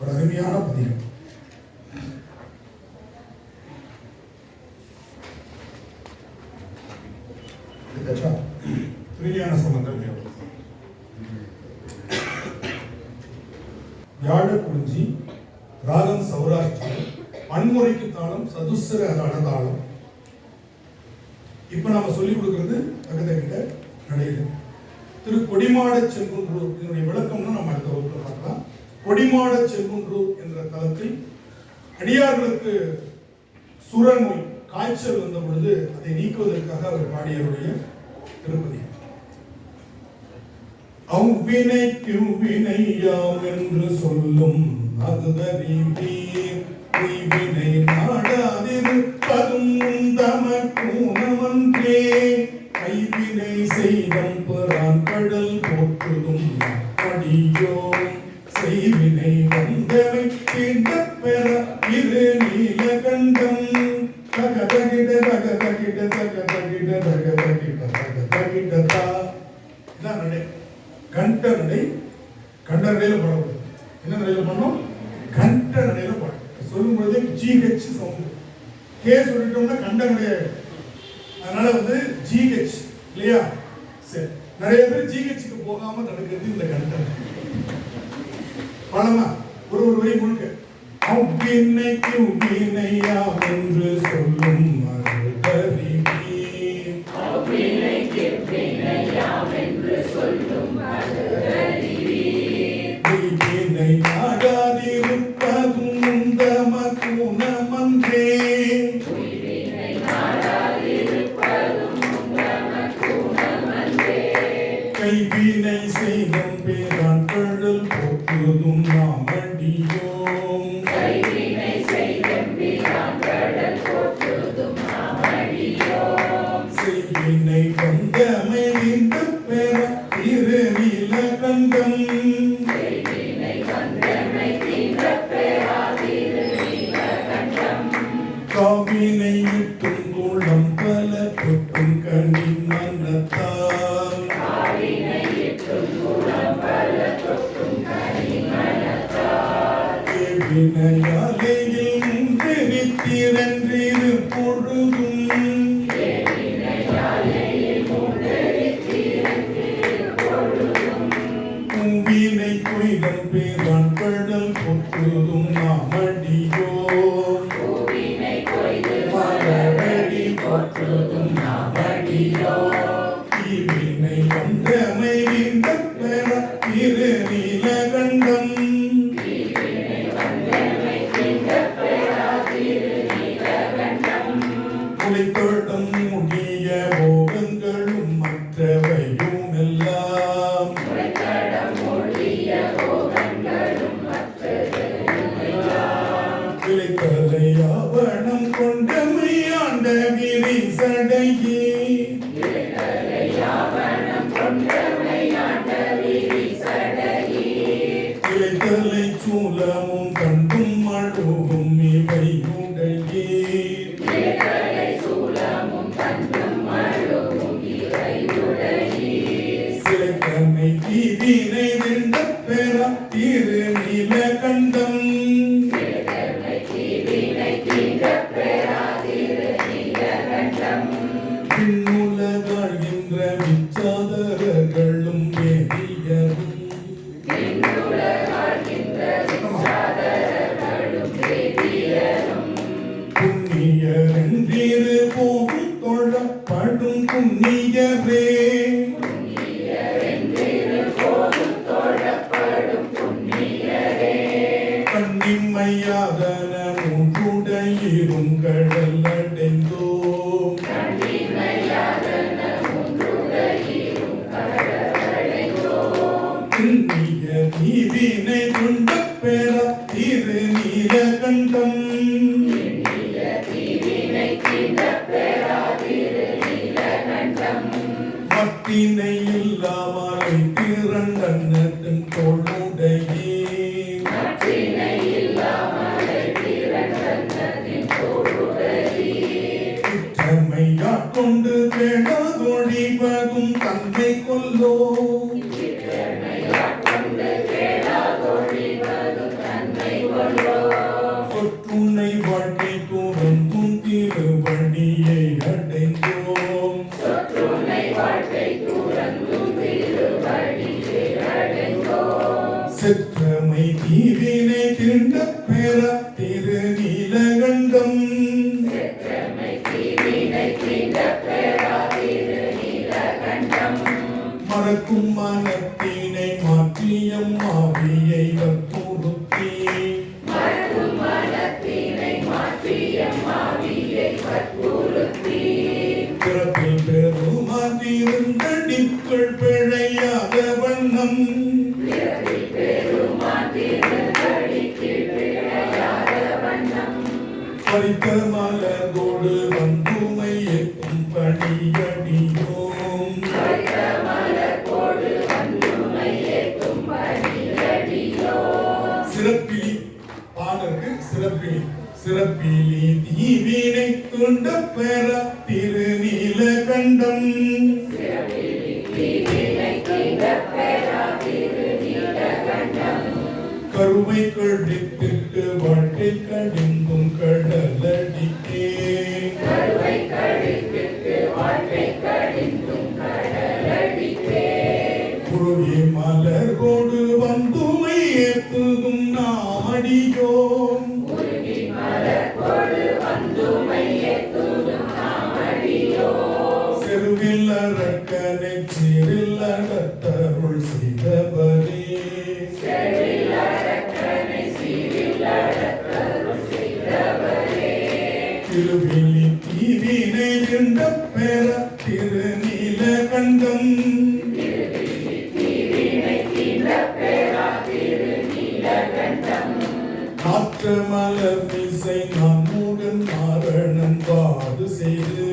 ஒரு அருமையான பதிகம். திருஞான சம்பந்தர் வியாழக்குறிஞ்சி, ராகம் சௌராஷ்டிரம், பன்முறைக்கு தாளம் சதுசர அனதாளம். இப்ப நாம சொல்லிக் கொடுக்கிறது தகுதகிட்ட நடையில. திரு கொடிமாட செங்குன்றூர், இதனுடைய விளக்கம்னு நம்ம அடுத்த வகுப்புல பார்க்கலாம். கொடிமாட செங்குன்றூர் என்ற தளத்தில் அடியார்களுக்கு சுரநோய், காய்ச்சல் வந்த பொழுது அதை நீக்குவதற்காக அவர் பாடியவருடைய திருப்பதி. அவ்வினைக்கு வினையாம் என்று சொல்லும் அகுதறிவீர், உய்வினை நாடாதிருப்பதும் தமக்கூனமன்றே, கைவினை செய்தம் பெறான் கடல் போற்றுதும் அடியோம், செய்வினை வந்தவை தீண்டப் பெற இரு நீலகண்டம், தகதகிட தகதகிட தகதகிட தகதகிட தகதகிடதா. இதான் நடை. கண்ட நடை. கண்ட நடையில பாடக்கூடாது. என்ன நடையில பண்ணோம்? கண்ட நடையில பாடும். சொல்லும் பொழுதே GH சவுண்ட். கே சொல்லிட்டோம்னா கண்ட நடை. அதனால GH இல்லையா? சரி, நிறைய பேர் GHக்கு போகாம தடுக்கிறது இந்த கண்ட. பாடமா ஒரு வரி முழுக்க. அவ்வினைக்கு வினையாம் என்று சொல்லும் அருதறிவீர், அவ்வினைக்கு வினையாம் என்று சொல்லும் அருதறிவீர், உய்வினை நாடாதிருப்பதும் தமக்கூனமன்றே, உய்வினை நாடாதிருப்பதும் தமக்கூனமன்றே, கைவினை செய்தம் பேரான் கடல் போற்றுதும் நாமடியோம், கைவினை செய்தம் பேரான் கடல் போற்றுதும் நாமடியோம், செய்வினை வந்தமை தீண்டப் பெற இரு நீலகண்டம், செய்வினை வந்தமை தீண்டப் பெற இரு நீலகண்டம், காவினை இட்டும் குளம் பல கொட்டும் கண்ணின் மனத்தால், காவினை இட்டும் குளம் பல கொட்டும் கண்ணின் மனத்தால், வினையாலையில் முன்றிருத்திரன்றிரு பொழுதும், வினை கொய்தம் பேரான் கடல் போற்றுதும் நாமடியோம், வினை கொய்து மலரடி போற்றுதும் நாமடியோம், இவ்வினை வந்தமை தீண்டப் பெற இரு நீலகண்டம், இவ்வினை வந்தமை தீண்டப் பெற இரு நீலகண்டம், குலைத்தொடம் முடிய போகங்களும் மற்றவையும் எல்லாம், கிளைத்தலையாவணம் கொண்டமை ஆண்ட விரிசடையே, கிளைத்தலை சூலமும் கண்டும் அழுவும் இவை உடையே, சிலைத்தமை தீவினை விண்டப் பெற இரு நீலகண்டம், பின்னுலகாழ்கின்ற விச்சாதரர்களும் வேதியரும், புண்ணியரென்றிரு போகும் தொழப்படும் புண்ணியரே, கண்ணிமையாதன மூன்றுடையிரும் கடல் அடைந்தோம், புண்ணிய நீவினை துண்டப் பெற இரு நீலகண்டம், பத்தினை இல்லாமலை திரண்டன்னத்தின் தோளுடையே, குற்றமையாட்கொண்டு கேடாதொழிவதும் தன்னை கொல்லோ, செற்றமை தீவினை திண்ட பெற திருநீலகண்டம் மறக்கும் மனத்தினை மாற்றியம் ஆவியை வற்புறுத்தி பிறப்பில் பெருமாதிருந்தடிக்குள் பிழையாத வண்ணம் பறித்த மலர்கோடு வந்துமை எட்டும் பணியடியோம் சிறப்பிலி பாடற்கு சிறப்பிலி சிறப்பிலி தீவினை துண்ட பெற திருநீலகண்டம் கருவை கழித்திட்டு வாழ்க்கை கடிந்தும் கடலடிக்கே குருவி மலர்கோடு வந்துமை ஏத்துதும் நாமடியோம் செருவில் அரக்கனை சீரில் அடத்தருள் செய்தவரே திருவிழி தீவினை திண்ட பெற திருநீலகண்டம் நாற்ற மலர் மிசை நான் மூடன் நாரணன் பாடு செய்து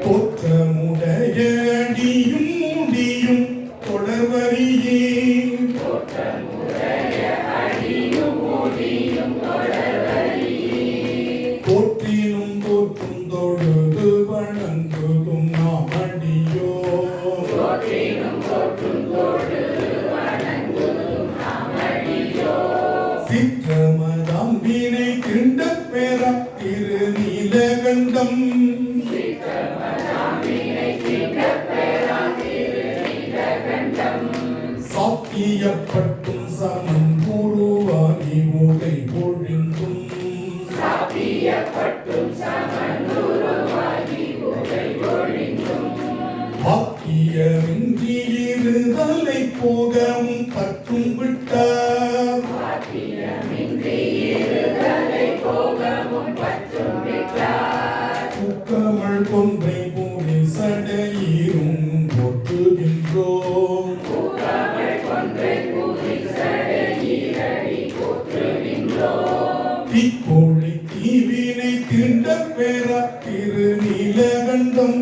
தோற்றமுடைய அடியும் முடியும் தொடர்வரியே போற்றினும் தோற்றும் தொழுது வணங்குதும் நாம் அடியோ சிற்றமதாம் வினை திண்ட பெற திருநீலகண்டம் சாத்தியப்பட்டும் சமன் உருவாகி உடை ஒழிந்தும் வாக்கியமின்றி இருதலை போகவும் பற்றும் விட்டார் தூக்கமல் கொன்றை பூமி சடையீரும் போற்றுகின்றோம் தீக்கோழி தீவினை திண்ட பெற திருநீலகண்டம்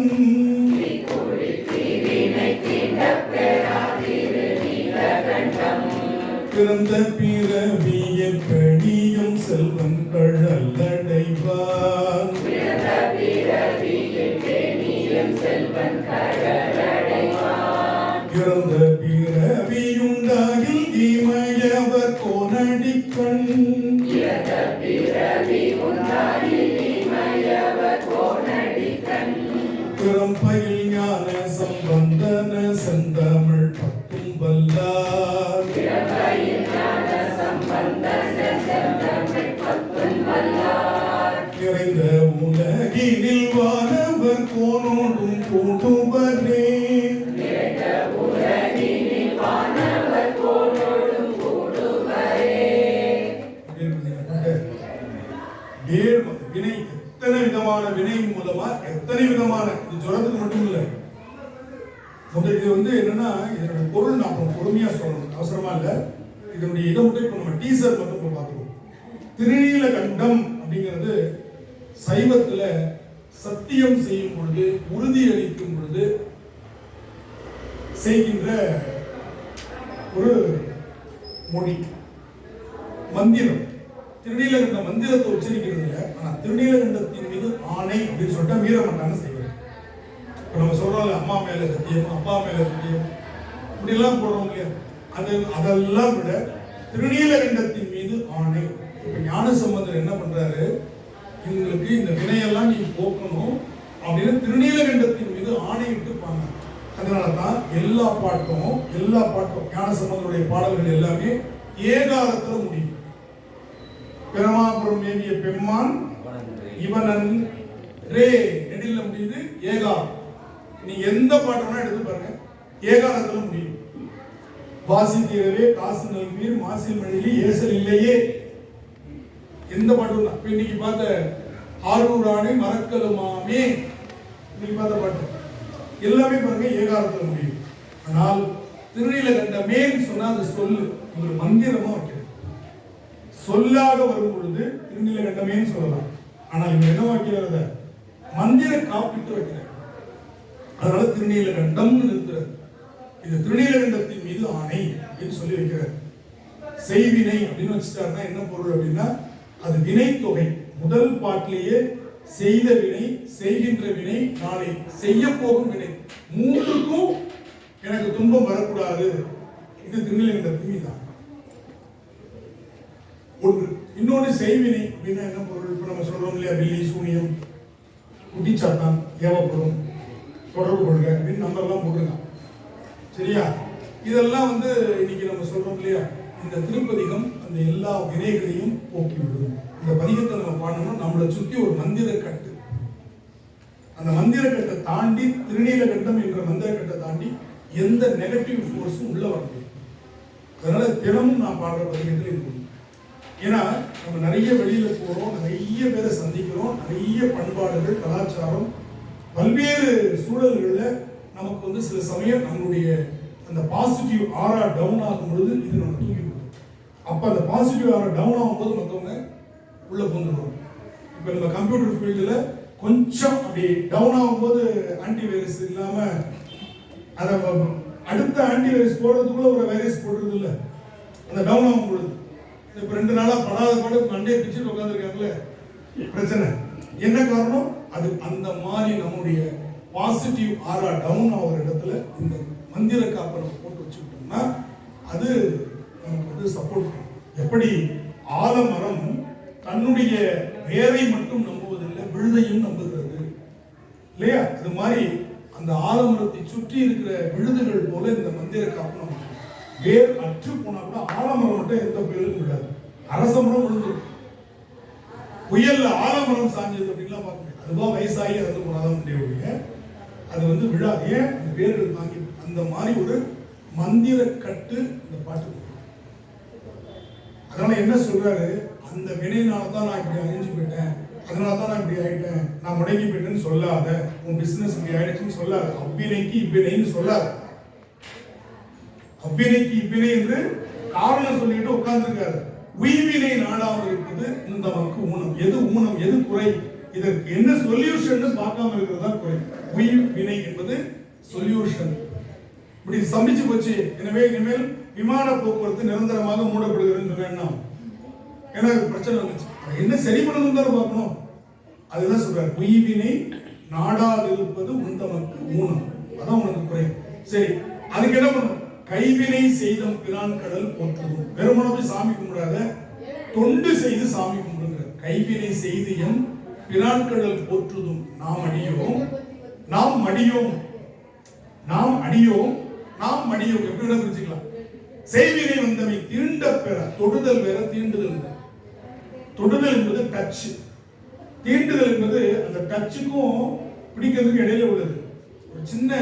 பிறந்த பிறவிய கடியும் செல்வன் கழலடைவார் பிறந்த பிறவியுண்டாகில் இமயவர் கோனடிக்கண் பிறம்பையில் ஞான சம்பந்தன செந்தமிழ் பத்தும் வல்லார் நிறைந்த உலகினில் வானவர் கோனோடும் கூடுவரே வினை எத்தனை விதமான வினை மூலமா எத்தனை விதமான இது சொல்றதுக்கு மட்டும் இல்லை. இது என்னன்னா இதனுடைய பொருள் நான் பொறுமையா சொல்லணும், அவசரமா இல்லை. இதனுடைய இதை மட்டும் இப்போ நம்ம டீசர் மட்டும் இப்போ பார்த்துருவோம். திருநீலகண்டம் அப்படிங்கிறது சைவத்துல சத்தியம் செய்யும் பொழுது, உறுதி அளிக்கும் பொழுது செய்கின்ற ஒரு மொழி மந்திரம். திருநீலகண்ட மந்திரத்தை உச்சரிக்கிறது இல்லை, ஆனா திருநீலகண்டத்தின் மீது ஆணை அப்படின்னு சொல்லிட்டா மீற மாட்டாங்க செய்வது. இப்போ நம்ம சொல்றோம்ல, அம்மா மேல சத்தியம், அப்பா மேல சத்தியம், இப்படிலாம் போடுறோம் இல்லையா, அதெல்லாம் விட திருநீலகண்டத்தின் மீது ஆணை. இப்ப ஞான சம்பந்தர் என்ன பண்றாரு, இவங்களுக்கு இந்த வினையெல்லாம் நீ போக்கணும் அப்படின்னு திருநீலகண்டத்தின் மீது ஆணை ஆணையிட்டு பாடினார். அதனாலதான் எல்லா பாட்டும் ஞானசம்பந்தருடைய பாடல்கள் எல்லாமே ஏகாரத்துல முடியும். பிரமாபுரம் மேவிய பெம்மான் இவனன் ரே நெடில முடியுது ஏகாரம். நீ எந்த பாட்டுனா எடுத்து பாருங்க, ஏகாரத்துல முடியும். வாசி தீரவே காசு நல்வீர் மாசில் மழையிலே ஏசல் இல்லையே, எந்த பாட்டு தான். இன்னைக்கு பார்த்த ஆரூராணி மறக்கலுமாமே, இன்னைக்கு பார்த்த பாட்டு எல்லாமே பாருங்க ஏகாரத்துல முடியும். ஆனால் திருநீலகண்டமேன்னு சொன்னா அந்த சொல்லு ஒரு மந்திரமா வைக்கிறது. சொல்லாக வரும் பொழுது திருநீலகண்டமேன்னு சொல்லலாம். ஆனால் இவங்க என்ன வைக்கிறது, மந்திர காப்பிட்டு வைக்கிறார். அதனால திருநீலகண்டம் நிறுத்துறது. இது திருநீலகண்டத்தின் மீது ஆணை அப்படின்னு சொல்லி வைக்கிறார். செய்வினை அப்படின்னு வச்சுட்டாருன்னா என்ன பொருள் அப்படின்னா, அது வினை தொகை. முதல் பாட்டிலேயே செய்த வினை, செய்கின்ற வினை, நாளை செய்ய போகும் வினை, மூன்றுக்கும் எனக்கு துன்பம் வரக்கூடாது. இது திருநீலகண்டத்தின் மீது ஒன்று. இன்னொன்று செய்வினை அப்படின்னா என்ன பொருள்? இப்ப நம்ம சொல்றோம் இல்லையா, பில்லி சூனியம் குட்டிச்சாத்தான் ஏவப்படும் தொடர்பு கொள்க அப்படின்னு நம்பர் எல்லாம் போட்டுருக்கான். சரியா? இதெல்லாம் இன்னைக்கு நம்ம சொல்றோம் இல்லையா, இந்த திருப்பதிகம் அந்த எல்லா வினைகளையும் போக்கிவிடும். இந்த பதிகத்தை நம்ம பாடணும். நம்மளை சுத்தி ஒரு மந்திர கட்டு, அந்த மந்திர கட்டை தாண்டி திருநீலகண்டம் என்ற மந்திர கட்டை தாண்டி எந்த நெகட்டிவ் ஃபோர்ஸும் உள்ள வர முடியும். அதனால தினமும் நான் பாடுற பதிகத்தில் இது. ஏன்னா நம்ம நிறைய வெளியில போறோம், நிறைய பேரை சந்திக்கிறோம், நிறைய பண்பாடுகள் கலாச்சாரம் பல்வேறு சூழல்கள்ல நமக்கு சில சமயம் நம்மளுடைய அந்த பாசிட்டிவ் ஆரா டவுன் ஆகும் பொழுது இது நம்ம தூக்கி கொடுக்கும். அப்ப அந்த பாசிட்டிவ் ஆரா டவுன் ஆகும்போது மற்றவங்க உள்ள போந்துடுவோம். இப்ப நம்ம கம்ப்யூட்டர் ஃபீல்டுல கொஞ்சம் அப்படி டவுன் ஆகும்போது ஆன்டிவைரஸ் இல்லாம அதை அடுத்த ஆன்டிவைரஸ் போடுறதுக்குள்ள ஒரு வைரஸ் போடுறது இல்லை, அந்த டவுன் ஆகும் பொழுது. இப்ப 2 நாளா படாத பாடு மண்டே பிச்சுட்டு உட்காந்துருக்காங்களே, பிரச்சனை என்ன காரணம்? அது அந்த மாதிரி நம்முடைய பாசிட்டிவ் ஆரா டவுன் ஆகிற இடத்துல இந்த மந்திர காப்பை நம்ம போட்டு வச்சுக்கிட்டோம்னா அது நமக்கு சப்போர்ட் பண்ணும். எப்படி ஆலமரம் தன்னுடைய வேரை மட்டும் நம்புவதில்லை, விழுதையும் நம்புகிறது இல்லையா? அது மாதிரி அந்த ஆலமரத்தை சுற்றி இருக்கிற விழுதுகள் போல இந்த மந்திர காப்பு நம்ம வேர் அற்று போனா கூட ஆலமரம் மட்டும் எந்த புயலும் விடாது. அரச மரம் விழுந்துடும். புயல்ல ஆலமரம் சாஞ்சது அப்படின்லாம் பார்க்க முடியாது. அதுவா வயசாகி இறந்து போனாதான் முடிய அது விழாது. ஏன்? அந்த வேர்கள் தாங்கி. அந்த மாதிரி ஒரு மந்திர கட்டு இந்த பாட்டு. அதனால என்ன சொல்றாரு, அந்த வினையினால தான் நான் இப்படி அழிஞ்சு போயிட்டேன், அதனால தான் நான் இப்படி ஆயிட்டேன், நான் முடங்கி போயிட்டேன்னு சொல்லாத, உன் பிசினஸ் இப்படி ஆயிடுச்சுன்னு சொல்லாத, அவ்வினைக்கு இவ்வினைன்னு சொல்லாத. அவ்வினைக்கு இவ்வினை என்று காரணம் சொல்லிட்டு உட்கார்ந்துருக்காரு. உய்வினை நாடாமல் இருப்பது இந்த நமக்கு ஊனம். எது ஊனம், எது குறை, இதற்கு என்ன சொல்யூஷன் பார்க்காம இருக்கிறதா குறை. உய்வினை என்பது சொல்யூஷன். இப்படி சமைச்சு போச்சு, எனவே இனிமேல் விமான போக்குவரத்து நிரந்தரமாக மூடப்படுகிறது சொன்னா ஏன்னா பிரச்சனை வந்துச்சு. என்ன சரி பண்ணணும் தான் பார்க்கணும். அதுதான் சொல்றாரு, உய்வினை நாடாதிருப்பது உந்தமக்கு ஊனம், அதான் உனக்கு குறை. சரி, அதுக்கு என்ன பண்ணணும்? கைவினை செய்தம் பிரான் கடல் போற்றுதும். வெறுமன போய் சாமி கும்பிடாத, தொண்டு செய்து சாமி கும்பிடுங்க. கைவினை செய்து எம் பிரான் கடல் போற்றுதும். நாம் அடியோம், நாம் மடியோம், நாம் அடியோம், நாம் மடியோம். எப்படி வேணா பிரிச்சுக்கலாம். செய்வினை வந்தமை தீண்ட பெற. தொடுதல் வேற, தீண்டுதல் வேற. தொடுதல் என்பது டச், தீண்டுதல் என்பது அந்த டச்சுக்கும் பிடிக்கிறதுக்கு இடையில உள்ளது ஒரு சின்ன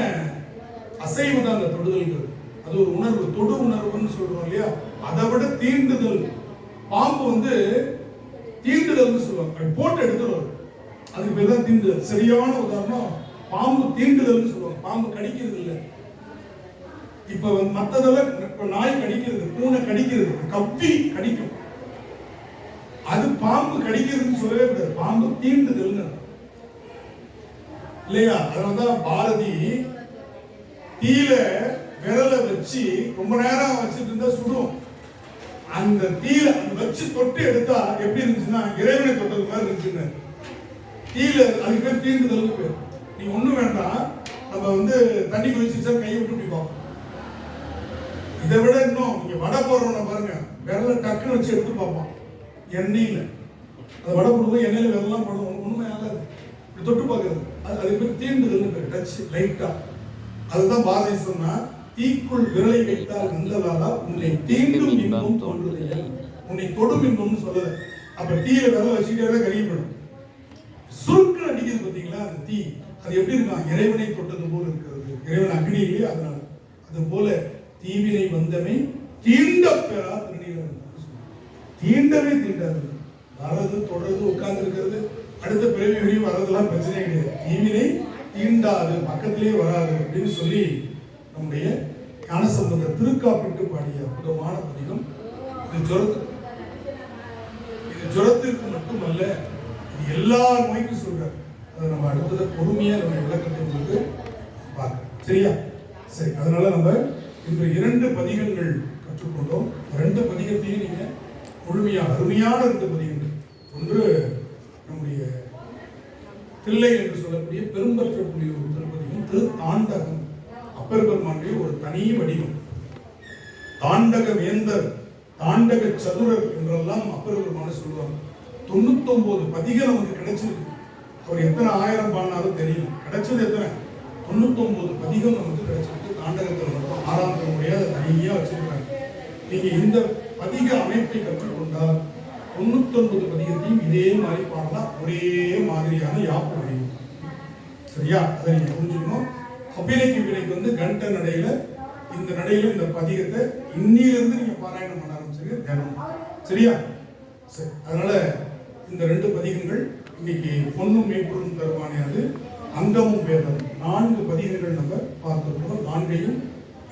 அசைவு தான் அந்த தொடுதல்ங்கிறது. அது ஒரு உணர்வு, தொடு உணர்வுன்னு சொல்றோம் இல்லையா? அதை விட தீண்டுதல். பாம்பு தீண்டுதல்னு சொல்லுவாங்க, போட்டு எடுத்துருவாங்க, அதுக்கு பேர் தான் தீண்டுதல். சரியான உதாரணம் பாம்பு தீண்டுதல்னு சொல்லுவாங்க. பாம்பு கடிக்கிறது இல்லை. இப்ப மத்ததெல்லாம் இப்ப நாய் கடிக்கிறது, பூனை கடிக்கிறது, கவ்வி கடிக்கும். அது பாம்பு கடிக்கிறதுன்னு சொல்லவே கூடாது, பாம்பு தீண்டுதல்னு இல்லையா? அதனாலதான் பாரதி தீல விரலை வச்சு ரொம்ப நேரம் வச்சுட்டு இருந்தா சுடும். அந்த தீல வச்சு தொட்டு எடுத்தா எப்படி இருந்துச்சுன்னா இறைவனை தொட்டது மாதிரி இருந்துச்சுன்னு. தீல அதுக்கு பேர் தீண்டுதல் பேர். நீங்க ஒண்ணும் வேண்டாம், நம்ம தண்ணி குதிச்சுச்சா கையை விட்டு இப்படி பார்ப்போம். இதை விட இன்னும் நீங்க வடை போடுறோம்னா பாருங்க, விரல டக்குன்னு வச்சு எடுத்து பார்ப்போம். எண்ணெயில அந்த வடை போடும்போது எண்ணெயில விரலாம் போடுவோம், ஒண்ணுமே ஆகாது. இப்படி தொட்டு பார்க்கறது, அதுக்கு பேர் தீண்டுதல் பேர். டச் லைட்டா. அதுதான் பாரதி சொன்னா, தீக்குள் விரலை வைத்தால் வந்தலாதா உன்னை தீண்டும் இன்பம் தோன்றுதையா. உன்னை தொடும் இன்பம்னு சொல்லல. அப்ப தீயில விரல வச்சுக்கிட்டே கருகிப்படும். சுருக்க அடிக்கிறது பார்த்தீங்களா அந்த தீ, அது எப்படி இருக்கும்? இறைவனை தொட்டது போல இருக்கிறது. இறைவன் அக்னியிலே, அதனால அது போல தீவினை வந்தமை தீண்ட பெறா திருநீலகண்டம். தீண்டவே தீண்டாது. வர்றது தொடர்றது உட்கார்ந்து இருக்கிறது அடுத்த பிறவி வரையும் வர்றதெல்லாம் பிரச்சனை கிடையாது. தீவினை தீண்டாது, பக்கத்திலே வராது அப்படின்னு சொல்லி நம்முடைய ஞானசம்பந்தர் திருக்காப்பிட்டு பாடிய அற்புதமான பதிகம். இது ஜுரத்திற்கு மட்டுமல்ல, இது எல்லா நோய்க்கும் சொல்றார். அதை நம்ம அடுத்தது பொறுமையா நம்ம விளக்கத்தை உங்களுக்கு பார்க்கலாம். சரியா? சரி, அதனால நம்ம இந்த 2 பதிகங்கள் கற்றுக்கொண்டோம். 2 பதிகத்தையும் நீங்க முழுமையா அருமையான 2 பதிகங்கள். ஒன்று நம்முடைய தில்லை என்று சொல்லக்கூடிய பெரும்பற்ற புலியூர் திருப்பதியும் திரு தாண்டகம், அப்பர் பெருமானுடைய ஒரு தனி வடிவம். தாண்டக வேந்தர், தாண்டக சதுரர் என்றெல்லாம் அப்பர் பெருமான சொல்லுவாங்க. 99 பதிகம் நமக்கு கிடைச்சிருக்கு. அவர் எத்தனை ஆயிரம் பாடினாலும் தெரியல. கிடைச்சது எத்தனை? 99 பதிகம் நமக்கு கிடைச்சிருக்கு. தாண்டகத்தில் மட்டும் 6ஆம் தலைமுறையா அதை தனியா வச்சிருக்காங்க. நீங்க இந்த பதிக அமைப்பை கற்றுக்கொண்டால் 99 பதிகத்தையும் இதே மாதிரி பாடலாம். ஒரே மாதிரியான யாப்பு வடிவம். சரியா? அதை நீங்க புரிஞ்சுக்கணும். அபிநய்க்கு வினைக்கு வந்து கண்ட நடையில, இந்த நடையில இந்த பதிகத்தை இன்னிலிருந்து நீங்க பாராயணம் பண்ண ஆரம்பிச்சுங்க தினம். சரியா? சரி, அதனால இந்த 2 பதிகங்கள் இன்னைக்கு பொன்னும் மேற்பொருளும் தருவானே, அது அங்கமும் வேதம் 4 பதிகங்கள் நம்ம பார்த்துருக்கோம். 4ஐயும்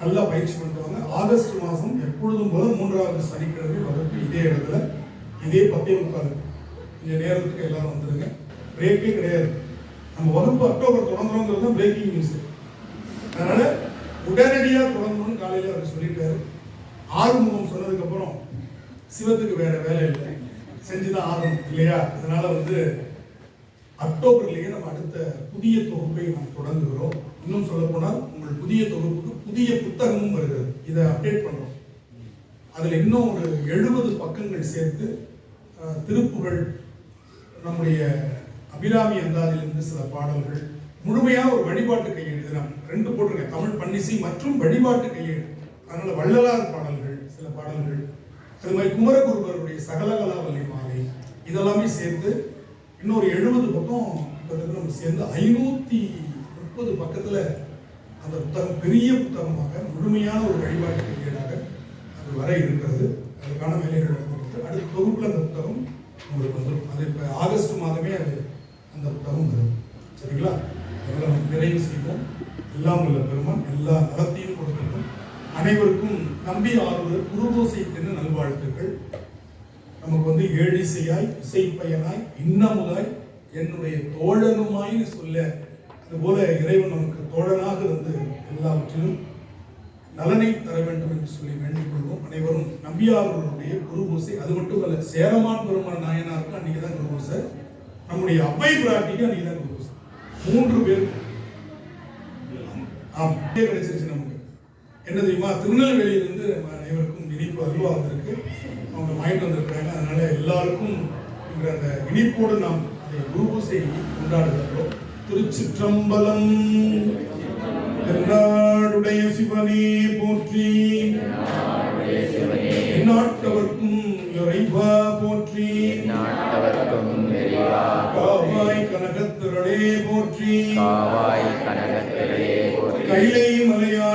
நல்லா பயிற்சி பண்ணுவாங்க. ஆகஸ்ட் மாதம் எப்பொழுதும் போல 3வது சனிக்கிழமை வகுப்பு இதே இடத்துல, இதே 10:45 இந்த நேரத்துக்கு எல்லாரும் வந்துடுங்க. பிரேக்கே கிடையாது. நம்ம வகுப்பு அக்டோபர் தொடங்குறோங்கிறது தான் பிரேக்கிங் நியூஸ். அதனால உடனடியாக தொடங்கணும்னு காலையில் அவர் சொல்லிட்டாரு. ஆறுமுகம் சொன்னதுக்கு அப்புறம் சிவத்துக்கு வேற வேலை இல்லை, செஞ்சுதான் ஆகணும் இல்லையா? அதனால வந்து அக்டோபர்லேயே நம்ம அடுத்த புதிய தொகுப்பை நாம் தொடங்குகிறோம். இன்னும் சொல்ல போனால் உங்கள் புதிய தொகுப்புக்கு புதிய புத்தகமும் வருகிறது. இதை அப்டேட் பண்றோம். அதில் இன்னும் ஒரு 70 பக்கங்கள் சேர்த்து திருப்புகள், நம்முடைய அபிராமி அந்தாதிலிருந்து சில பாடல்கள், முழுமையாக ஒரு வழிபாட்டு கையேடு. நான் 2 போட்டிருக்கேன், தமிழ் பன்னிசை மற்றும் வழிபாட்டு கையேடு. அதனால வள்ளலார் பாடல்கள், சில பாடல்கள், அது மாதிரி குமரகுருபருடைய சகலகலா வள்ளி மாலை, இதெல்லாமே சேர்த்து இன்னொரு 70 பக்கம் கிட்டத்தட்ட நம்ம சேர்ந்து 530 பக்கத்துல அந்த புத்தகம் பெரிய புத்தகமாக முழுமையான ஒரு வழிபாட்டு கையேடாக அது வர இருக்கிறது. அதுக்கான வேலைகள் நடந்துட்டு அடுத்த தொகுப்புல அந்த புத்தகம் உங்களுக்கு வந்துடும். அது இப்போ ஆகஸ்ட் மாதமே அது அந்த புத்தகம் வரும். சரிங்களா? அதனால நம்ம நிறைவு செய்வோம். எல்லாம் உள்ள பெருமான் எல்லா நலத்தையும் கொடுக்கட்டும். அனைவருக்கும் நம்பி ஆறுதல் குருபூசை தின நல்வாழ்த்துக்கள். நமக்கு வந்து ஏழிசையாய் இசைப்பயனாய் இன்னமுதாய் என்னுடைய தோழனுமாய்னு சொல்ல, அதுபோல இறைவன் நமக்கு தோழனாக இருந்து எல்லாவற்றிலும் நலனை தர வேண்டும் என்று சொல்லி வேண்டிக் கொள்வோம். அனைவரும் நம்பியார்களுடைய குருபூசை, அது மட்டுமல்ல, சேரமான் பெருமாள் நாயனாருக்கு அன்னைக்கு தான் குருபூசை, நம்முடைய அவ்வை பிராட்டிக்கு அன்னைக்கு தான் குருபூசை. 3 பேருக்கு கிடைச்சிருச்சு. நமக்கு என்ன தெரியுமா? திருநெல்வேலியிலிருந்து நம்ம அனைவருக்கும் இனிப்பு அல்வா வந்திருக்கு. அவங்க வாங்கிட்டு வந்திருக்கிறாங்க. அதனால எல்லாருக்கும் அந்த இனிப்போடு நாம் அதை குருபூசை கொண்டாடுகிறோம். திருச்சிற்றம்பலம். தென்னாடுடைய சிவனே போற்றி, நாட்டவர்க்கும் இறைவா போற்றி, காவாய் கனகத்திரளே போற்றி, கைலை மலையா